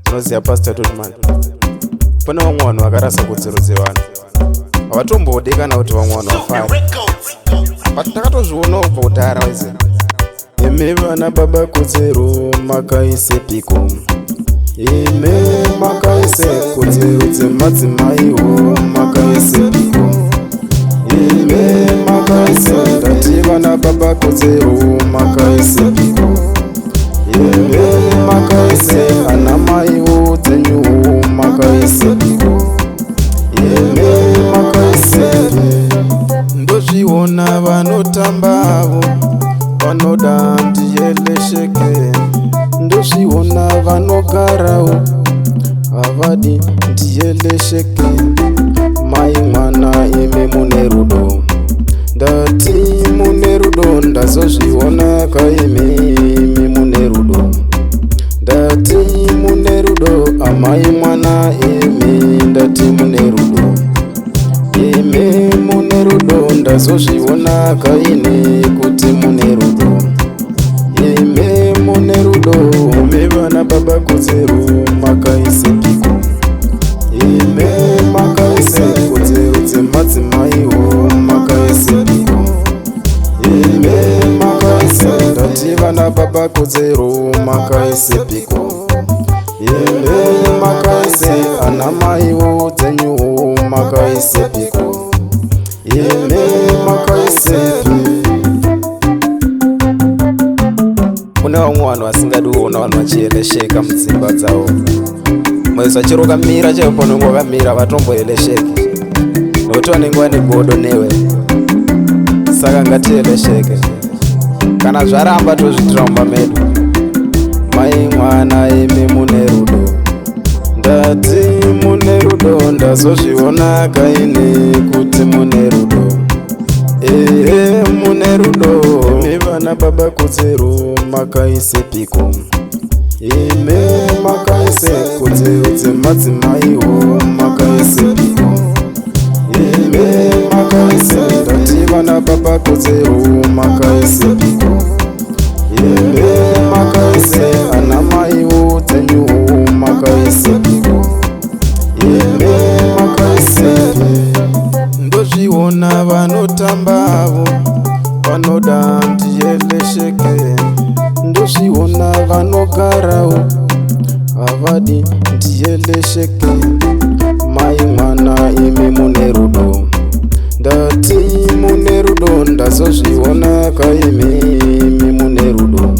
Unoziya Pastor Todman. Pane vamwe vanhu vakarasa kodzero dzevanhu. Havatomboodi kana kuti vamwe vanhu vafara. But takatozvionawo kubva kudhara wese. Imi vana baba kodzero makaisepiko. Imi makaise kodzero dzemadzimaiwo makaisepiko. Imi makaise ndati vana baba kodzero makaisepiko. Imi makaise ana maiwo dzenyuwo makaisepiko. Imi makaise ndozviona vanotambavo vanoda ndiyelesheke. Ndozviona vanogarawo havadi ndiyelesheke. Mai mwana imi mune rudo, ndati mune rudo. Ndazozviona kaimi mune rudo, ndati mune rudo. Amai mwana imi ndati mune rudo, imi mune rudo. Ndazozviona kaini kuti mune rudo, imi mune rudo. Imi vana baba kodzero makaisepiko. Imi makaise kodzero dzemadzimaiwo makaisepiko. Imi makaise ndati vana baba kodzero makaisepiko. Imi makaise ana maiwo dzenyuwo makaisepiko. Imi makaisepi. Kune vamwe vanhu vasingadi kuona vanhu vachielesheka mudzimba dzavo. Mwezi wachiro kamira chaipo panenge wakamira vatomboelesheki nokuti vanenge vane godo newe. Saka ngatielesheke kana zvaramba tozviitira mumba medu. Mai mwana imi mune rudo, ndati mune rudo. Ndazozviona kaini kuti mune rudo, mune rudo. Imi vana baba kodzero makaisepiko. Imi makaise kodzero dzemadzimaiwo makaisepiko. Imi makaise ndati vana baba kodzero makaisepiko. Imi makaise ana maiwo dzenyuwo makaisepiko. Imi makaisepi. Ndozviona vanotambavo vanoda ndiyelesheke. Ndozviona vanogarawo havadi ndiyelesheke. Mai mwana imi mune rudo, ndati mune rudo. Ndazozviona kaimi mune rudo,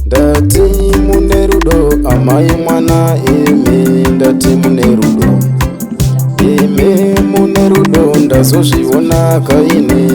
ndati mune rudo. Amai mwana imi ndati mune rudo, imi mune rudo. Ndazozviona kaini